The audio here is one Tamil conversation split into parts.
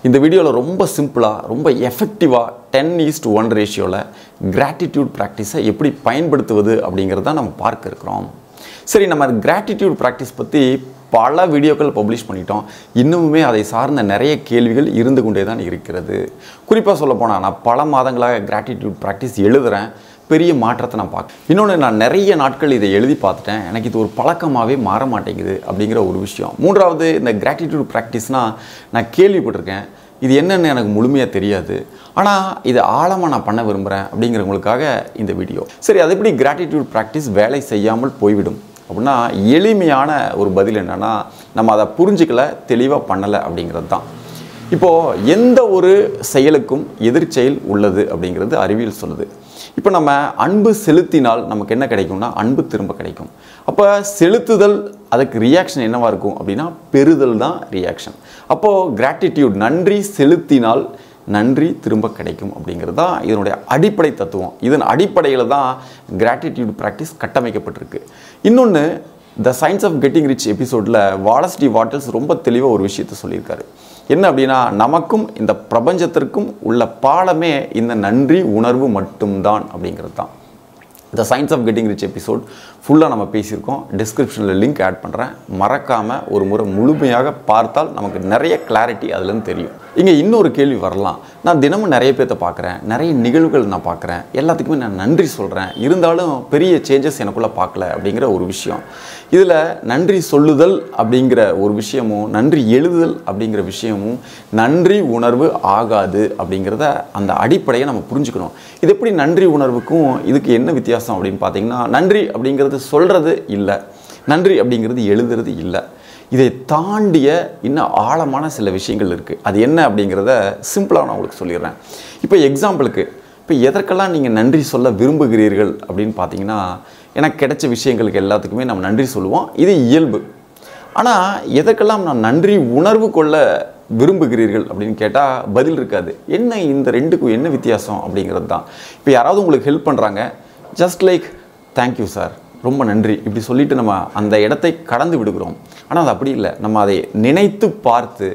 இந்த வீடியோவில் ரொம்ப சிம்பிளாக ரொம்ப எஃபெக்டிவாக 10:1 ரேஷியோவில் கிராட்டிடியூட் ப்ராக்டிஸை எப்படி பயன்படுத்துவது அப்படிங்கிறத நம்ம பார்க்க இருக்கிறோம். சரி, நம்ம கிராட்டிடியூட் ப்ராக்டிஸ் பற்றி பல வீடியோக்கள் பப்ளிஷ் பண்ணிட்டோம். இன்னுமே அதை சார்ந்த நிறைய கேள்விகள் இருந்து கொண்டே தான் இருக்கிறது. குறிப்பாக சொல்ல போனால் நான் பல மாதங்களாக கிராட்டிடியூட் ப்ராக்டிஸ் எழுதுகிறேன். பெரிய மாற்றத்தை நான் பார்க்க. இன்னொன்று, நான் நிறைய நாட்கள் இதை எழுதி பார்த்துட்டேன். எனக்கு இது ஒரு பழக்கமாகவே மாற மாட்டேங்குது அப்படிங்கிற ஒரு விஷயம். மூன்றாவது, இந்த கிராட்டிடியூட் ப்ராக்டிஸ்னால் நான் கேள்விப்பட்டிருக்கேன். இது என்னென்னு எனக்கு முழுமையாக தெரியாது. ஆனால் இதை ஆழமாக நான் பண்ண விரும்புகிறேன் அப்படிங்கிறவங்களுக்காக இந்த வீடியோ. சரி, அது எப்படி கிராட்டிடியூட் ப்ராக்டிஸ் வேலை செய்யாமல் போய்விடும் அப்படின்னா, எளிமையான ஒரு பதில் என்னென்னா, நம்ம அதை புரிஞ்சிக்கல, தெளிவாக பண்ணலை அப்படிங்கிறது தான். இப்போது எந்த ஒரு செயலுக்கும் எதிர்ச்செயல் உள்ளது அப்படிங்கிறது அறிவியல் சொல்லுது. இப்போ நம்ம அன்பு செலுத்தினால் நமக்கு என்ன கிடைக்கும்னா, அன்பு திரும்ப கிடைக்கும். அப்போ செலுத்துதல், அதுக்கு ரியாக்ஷன் என்னவாக இருக்கும் அப்படின்னா, பெறுதல் தான் ரியாக்ஷன். அப்போது கிராட்டிடியூட், நன்றி செலுத்தினால் நன்றி திரும்ப கிடைக்கும் அப்படிங்கிறது தான் இதனுடைய அடிப்படை தத்துவம். இதன் அடிப்படையில் தான் கிராட்டிடியூட் ப்ராக்டிஸ் கட்டமைக்கப்பட்டிருக்கு. இன்னொன்று, the science of getting rich எபிசோடில் வாலஸ் டி வாட்டர்ஸ் ரொம்ப தெளிவாக ஒரு விஷயத்தை சொல்லியிருக்காரு. என்ன அப்படின்னா, நமக்கும் இந்த பிரபஞ்சத்திற்கும் உள்ள பாலமே இந்த நன்றி உணர்வு மட்டும்தான் அப்படிங்கிறது தான். The science of getting rich episode ஃபுல்லாக நம்ம பேசியிருக்கோம். டிஸ்கிரிப்ஷனில் லிங்க் ஆட் பண்ணுறேன். மறக்காமல் ஒரு முறை முழுமையாக பார்த்தால் நமக்கு நிறைய கிளாரிட்டி அதுலேருந்து தெரியும். இங்கே இன்னொரு கேள்வி வரலாம். நான் தினமும் நிறைய பேர்த்த பார்க்குறேன், நிறைய நிகழ்வுகள் நான் பார்க்குறேன், எல்லாத்துக்குமே நான் நன்றி சொல்கிறேன், இருந்தாலும் பெரிய சேஞ்சஸ் எனக்குள்ளே பார்க்கல அப்படிங்கிற ஒரு விஷயம். இதில் நன்றி சொல்லுதல் அப்படிங்கிற ஒரு விஷயமும், நன்றி எழுதுதல் அப்படிங்கிற விஷயமும் நன்றி உணர்வு ஆகாது அப்படிங்கிறத அந்த அடிப்படையை நம்ம புரிஞ்சுக்கணும். இது எப்படி நன்றி உணர்வுக்கும் இதுக்கு என்ன வித்தியாசம் அப்படின்னு பார்த்தீங்கன்னா, நன்றி அப்படிங்கிறது சொல்கிறது இல்லை, நன்றி அப்படிங்கிறது எழுதுறது இல்லை. இதை தாண்டிய இன்னும் ஆழமான சில விஷயங்கள் இருக்குது. அது என்ன அப்படிங்கிறத சிம்பிளாக நான் உங்களுக்கு சொல்லிடுறேன். இப்போ எக்ஸாம்பிளுக்கு, இப்போ எதற்கெல்லாம் நீங்கள் நன்றி சொல்ல விரும்புகிறீர்கள் அப்படின்னு பார்த்தீங்கன்னா, எனக்கு கிடைச்ச விஷயங்களுக்கு எல்லாத்துக்குமே நம்ம நன்றி சொல்லுவோம், இது இயல்பு. ஆனால் எதற்கெல்லாம் நான் நன்றி உணர்வு கொள்ள விரும்புகிறீர்கள் அப்படின்னு கேட்டால் பதில் இருக்காது. என்ன இந்த ரெண்டுக்கும் என்ன வித்தியாசம் அப்படிங்கிறது தான். இப்போ யாராவது உங்களுக்கு ஹெல்ப் பண்ணுறாங்க, ஜஸ்ட் லைக் தேங்க்யூ சார், ரொம்ப நன்றி இப்படி சொல்லிவிட்டு நம்ம அந்த இடத்தை கடந்து விடுகிறோம். ஆனால் அது அப்படி இல்லை. நம்ம அதை நினைத்து பார்த்து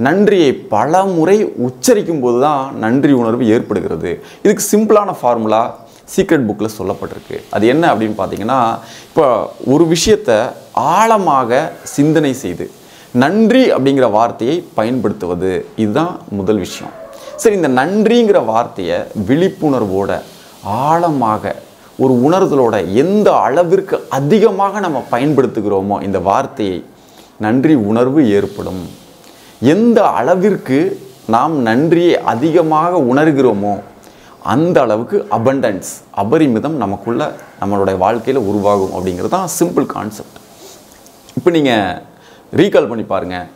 நன்றியை பல முறை உச்சரிக்கும் போது தான் நன்றி உணர்வு ஏற்படுகிறது. இதுக்கு சிம்பிளான ஃபார்முலா சீக்ரெட் புக்கில் சொல்லப்பட்டிருக்கு. அது என்ன அப்படின்னு பார்த்தீங்கன்னா, இப்போ ஒரு விஷயத்தை ஆழமாக சிந்தனை செய்து நன்றி அப்படிங்கிற வார்த்தையை பயன்படுத்துவது, இதுதான் முதல் விஷயம். சரி, இந்த நன்றிங்கிற வார்த்தையை விழிப்புணர்வோட ஆழமாக ஒரு உணர்தலோட எந்த அளவிற்கு அதிகமாக நம்ம பயன்படுத்துகிறோமோ இந்த வார்த்தையை, நன்றி உணர்வு ஏற்படும். எந்த அளவிற்கு நாம் நன்றியை அதிகமாக உணர்கிறோமோ அந்த அளவுக்கு அபண்டன்ஸ், அபரிமிதம் நமக்குள்ள நம்மளுடைய வாழ்க்கையில் உருவாகும் அப்படிங்கிறது தான் சிம்பிள் கான்செப்ட். இப்போ நீங்கள் ரீகால் பண்ணி பாருங்கள்.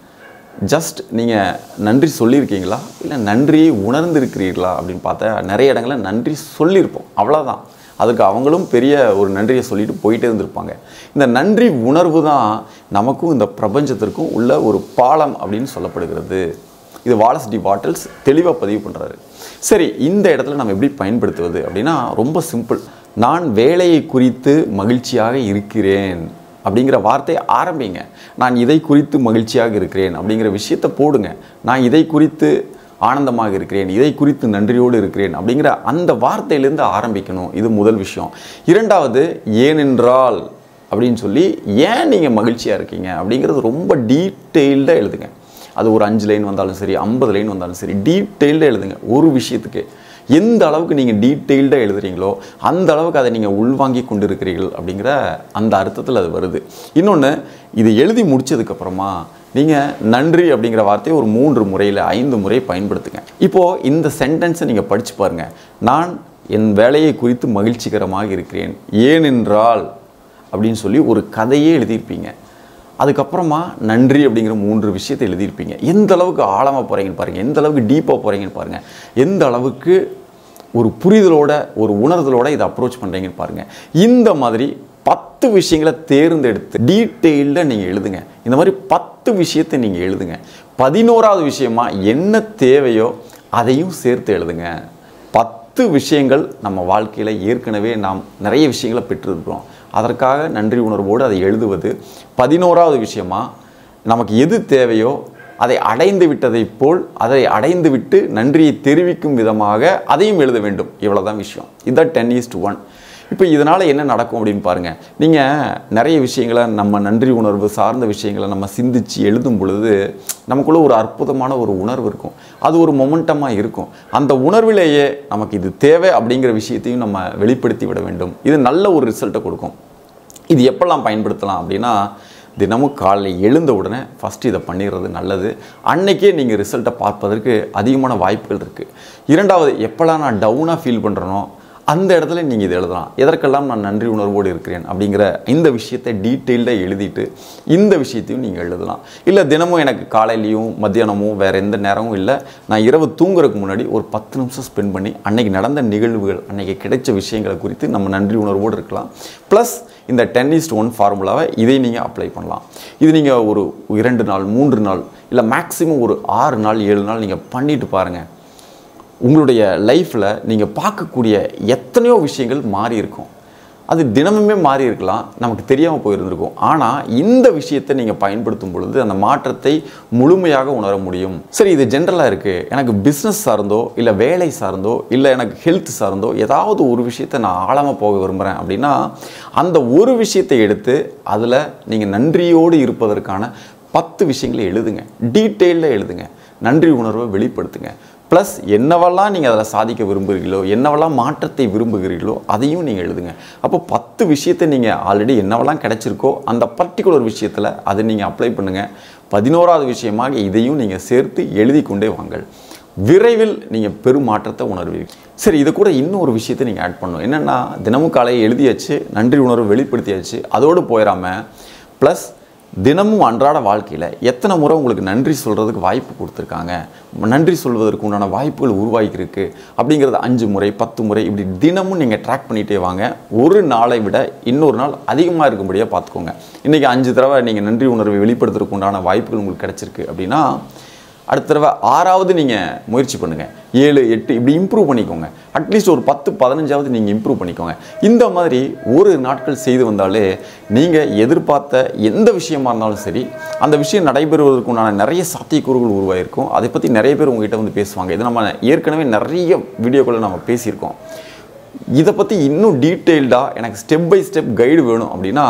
ஜஸ்ட் நீங்கள் நன்றி சொல்லியிருக்கீங்களா, இல்லை நன்றியை உணர்ந்திருக்கிறீர்களா அப்படின்னு பார்த்தா நிறைய இடங்களில் நன்றி சொல்லியிருப்போம், அவ்வளோதான். அதுக்கு அவங்களும் பெரிய ஒரு நன்றியை சொல்லிட்டு போயிட்டே இருந்திருப்பாங்க. இந்த நன்றி உணர்வு தான் நமக்கும் இந்த பிரபஞ்சத்திற்கும் உள்ள ஒரு பாலம் அப்படின்னு சொல்லப்படுகிறது. இது வாலஸ் டி வாட்டர்ஸ் தெளிவாக பதிவு பண்ணுறாரு. சரி, இந்த இடத்துல நம்ம எப்படி பயன்படுத்துவது அப்படின்னா ரொம்ப சிம்பிள். நான் வேலையை குறித்து மகிழ்ச்சியாக இருக்கிறேன் அப்படிங்கிற வார்த்தையை ஆரம்பிங்க. நான் இதை குறித்து மகிழ்ச்சியாக இருக்கிறேன் அப்படிங்கிற விஷயத்தை போடுங்க. நான் இதை குறித்து ஆனந்தமாக இருக்கிறேன், இதை குறித்து நன்றியோடு இருக்கிறேன் அப்படிங்கிற அந்த வார்த்தையிலேருந்து ஆரம்பிக்கணும். இது முதல் விஷயம். இரண்டாவது, ஏனென்றால் அப்படின்னு சொல்லி ஏன் நீங்கள் மகிழ்ச்சியாக இருக்கீங்க அப்படிங்கிறது ரொம்ப டீட்டெயில்டாக எழுதுங்க. அது ஒரு 5 லைன் வந்தாலும் சரி, 50 லைன் வந்தாலும் சரி, டீட்டெயில்டாக எழுதுங்க. ஒரு விஷயத்துக்கு எந்த அளவுக்கு நீங்கள் டீட்டெயில்டாக எழுதுறீங்களோ அந்த அளவுக்கு அதை நீங்கள் உள்வாங்கி கொண்டு இருக்கிறீர்கள் அப்படிங்கிற அந்த அர்த்தத்தில் அது வருது. இன்னொன்று, இது எழுதி முடித்ததுக்கப்புறமா நீங்கள் நன்றி அப்படிங்கிற வார்த்தையை ஒரு 3 முறையில் 5 முறை பயன்படுத்துங்க. இப்போது இந்த சென்டென்ஸை நீங்கள் படித்து பாருங்கள். நான் என் வேலையை குறித்து மகிழ்ச்சிகரமாக இருக்கிறேன், ஏனென்றால் அப்படின்னு சொல்லி ஒரு கதையே எழுதியிருப்பீங்க. அதுக்கப்புறமா நன்றி அப்படிங்கிற 3 விஷயத்தை எழுதியிருப்பீங்க. எந்த அளவுக்கு ஆழமாக போகிறீங்கன்னு பாருங்கள், எந்த அளவுக்கு டீப்பாக போகிறீங்கன்னு பாருங்கள், எந்த அளவுக்கு ஒரு புரிதலோட ஒரு உணர்தலோட இதை அப்ரோச் பண்ணுறீங்கன்னு பாருங்கள். இந்த மாதிரி 10 விஷயங்களை தேர்ந்தெடுத்து டீட்டெயில்டாக நீங்கள் எழுதுங்க. இந்த மாதிரி 10 விஷயத்தை நீங்கள் எழுதுங்க. 11வது விஷயமா என்ன தேவையோ அதையும் சேர்த்து எழுதுங்க. 10 விஷயங்கள் நம்ம வாழ்க்கையில் ஏற்கனவே நாம் நிறைய விஷயங்களை பெற்றிருக்கிறோம். அதற்காக நன்றி உணர்வோடு அதை எழுதுவது. 11வது விஷயமா நமக்கு எது தேவையோ அதை அடைந்து விட்டதைப் போல் அதை அடைந்து விட்டு நன்றியை தெரிவிக்கும் விதமாக அதையும் எழுத வேண்டும். இவ்வளோதான் விஷயம். இதுதான் 10:1. இப்போ இதனால் என்ன நடக்கும் அப்படின்னு பாருங்கள். நீங்கள் நிறைய விஷயங்களை நம்ம நன்றி உணர்வு சார்ந்த விஷயங்களை நம்ம சிந்தித்து எழுதும் பொழுது நமக்குள்ளே ஒரு அற்புதமான ஒரு உணர்வு இருக்கும். அது ஒரு மொமெண்டமாக இருக்கும். அந்த உணர்விலேயே நமக்கு இது தேவை அப்படிங்கிற விஷயத்தையும் நம்ம வெளிப்படுத்தி விட வேண்டும். இது நல்ல ஒரு ரிசல்ட்டை கொடுக்கும். இது எப்பெல்லாம் பயன்படுத்தலாம் அப்படின்னா, தினமும் காலையில் எழுந்த உடனே ஃபஸ்ட்டு இதை பண்ணிடுறது நல்லது. அன்னைக்கே நீங்கள் ரிசல்ட்டை பார்ப்பதற்கு அதிகமான வாய்ப்புகள் இருக்குது. இரண்டாவது, எப்போல்லாம் நான் டவுனாக ஃபீல் பண்ணுறனோ அந்த இடத்துல நீங்கள் இதை எழுதலாம். எதற்கெல்லாம் நான் நன்றி உணர்வோடு இருக்கிறேன் அப்படிங்கிற இந்த விஷயத்தை டீட்டெயில்டாக எழுதிட்டு இந்த விஷயத்தையும் நீங்கள் எழுதலாம். இல்லை தினமும் எனக்கு காலையிலையும் மத்தியானமும் வேறு எந்த நேரமும் இல்லை, நான் இரவு தூங்குறதுக்கு முன்னாடி ஒரு 10 நிமிஷம் ஸ்பெண்ட் பண்ணி அன்றைக்கி நடந்த நிகழ்வுகள் அன்றைக்கி கிடைச்ச விஷயங்களை குறித்து நம்ம நன்றி உணர்வோடு இருக்கலாம். ப்ளஸ் இந்த 10:1 ஃபார்முலாவை இதை நீங்கள் அப்ளை பண்ணலாம். இது நீங்கள் ஒரு 2 நாள் 3 நாள் இல்லை மேக்ஸிமம் ஒரு 6 நாள் 7 நாள் நீங்கள் பண்ணிட்டு பாருங்கள். உங்களுடைய லைஃப்பில் நீங்கள் பார்க்கக்கூடிய எத்தனையோ விஷயங்கள் மாறி இருக்கும். அது தினமுமே மாறி இருக்கலாம், நமக்கு தெரியாமல் போயிருந்திருக்கும். ஆனால் இந்த விஷயத்தை நீங்கள் பயன்படுத்தும் பொழுது அந்த மாற்றத்தை முழுமையாக உணர முடியும். சரி, இது ஜென்ரலாக இருக்குது. எனக்கு பிஸ்னஸ் சார்ந்தோ இல்லை வேலை சார்ந்தோ இல்லை எனக்கு ஹெல்த் சார்ந்தோ ஏதாவது ஒரு விஷயத்தை நான் ஆழமாக போக விரும்புகிறேன் அப்படின்னா அந்த ஒரு விஷயத்தை எடுத்து அதில் நீங்கள் நன்றியோடு இருப்பதற்கான 10 விஷயங்களை எழுதுங்க. டீட்டெயிலில் எழுதுங்க. நன்றி உணர்வை வெளிப்படுத்துங்க. ப்ளஸ் என்னவெல்லாம் நீங்கள் அதில் சாதிக்க விரும்புகிறீர்களோ, என்னவெல்லாம் மாற்றத்தை விரும்புகிறீர்களோ அதையும் நீங்கள் எழுதுங்க. அப்போ 10 விஷயத்தை நீங்கள் ஆல்ரெடி என்னவெல்லாம் கிடைச்சிருக்கோ அந்த பர்டிகுலர் விஷயத்தில் அதை நீங்கள் அப்ளை பண்ணுங்கள். 11வது விஷயமாக இதையும் நீங்கள் சேர்த்து எழுதி கொண்டே வாங்கள். விரைவில் நீங்கள் பெரும் மாற்றத்தை உணர்வீர்கள். சரி, இது கூட இன்னொரு விஷயத்தை நீங்கள் ஆட் பண்ணணும். என்னென்னா, தினமும் காலையை எழுதியாச்சு, நன்றி உணர்வு வெளிப்படுத்தியாச்சு, அதோடு போயிடாமல் ப்ளஸ் தினமும் அன்றாட வாழ்க்கையில் எத்தனை முறை உங்களுக்கு நன்றி சொல்கிறதுக்கு வாய்ப்பு கொடுத்துருக்காங்க, நன்றி சொல்வதற்கு உண்டான வாய்ப்புகள் உருவாகிருக்கு அப்படிங்கிறது 5 முறை 10 முறை இப்படி தினமும் நீங்கள் ட்ராக் பண்ணிகிட்டே வாங்க. ஒரு நாளை விட இன்னொரு நாள் அதிகமாக இருக்கும்படியாக பார்த்துக்கோங்க. இன்றைக்கி 5 தடவை நீங்கள் நன்றி உணர்வை வெளிப்படுத்துறதுக்கு உண்டான வாய்ப்புகள் உங்களுக்கு கிடச்சிருக்கு அப்படின்னா அடுத்த தடவை 6வது நீங்கள் முயற்சி பண்ணுங்கள். 7 8 இப்படி இம்ப்ரூவ் பண்ணிக்கோங்க. அட்லீஸ்ட் ஒரு 10 15வது நீங்கள் இம்ப்ரூவ் பண்ணிக்கோங்க. இந்த மாதிரி ஒரு நாட்கள் செய்து வந்தாலே நீங்கள் எதிர்பார்த்த எந்த விஷயமா இருந்தாலும் சரி அந்த விஷயம் நடைபெறுவதற்கு உண்டான நிறைய சாத்தியக்கூறுகள் உருவாயிருக்கும். அதை பற்றி நிறைய பேர் உங்கள்கிட்ட வந்து பேசுவாங்க. இது நம்ம ஏற்கனவே நிறைய வீடியோக்களை நம்ம பேசியிருக்கோம். இதை பற்றி இன்னும் டீட்டெயில்டாக எனக்கு ஸ்டெப் பை ஸ்டெப் கைடு வேணும் அப்படின்னா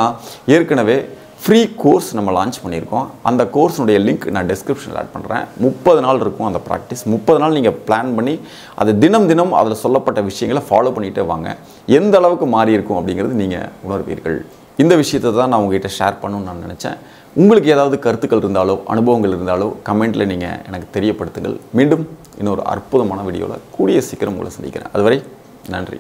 ஏற்கனவே ஃப்ரீ கோர்ஸ் நம்ம லான்ச் பண்ணியிருக்கோம். அந்த கோர்ஸுடைய லிங்க் நான் டிஸ்கிரிப்ஷனில் ஆட் பண்ணுறேன். 30 நாள் இருக்கும் அந்த ப்ராக்டிஸ். 30 நாள் நீங்கள் பிளான் பண்ணி அதை தினம் அதில் சொல்லப்பட்ட விஷயங்களை ஃபாலோ பண்ணிகிட்டே வாங்க. எந்த அளவுக்கு மாறி இருக்கும் அப்படிங்கிறது நீங்கள் உணர்வீர்கள். இந்த விஷயத்தை தான் நான் உங்கள்கிட்ட ஷேர் பண்ணணும்னு நான் நினச்சேன். உங்களுக்கு ஏதாவது கருத்துக்கள் இருந்தாலோ அனுபவங்கள் இருந்தாலோ கமெண்ட்டில் நீங்கள் எனக்கு தெரியப்படுத்துங்கள். மீண்டும் இன்னொரு அற்புதமான வீடியோவில் கூடிய சீக்கிரம் உங்களை சந்திக்கிறேன். அதுவரை நன்றி.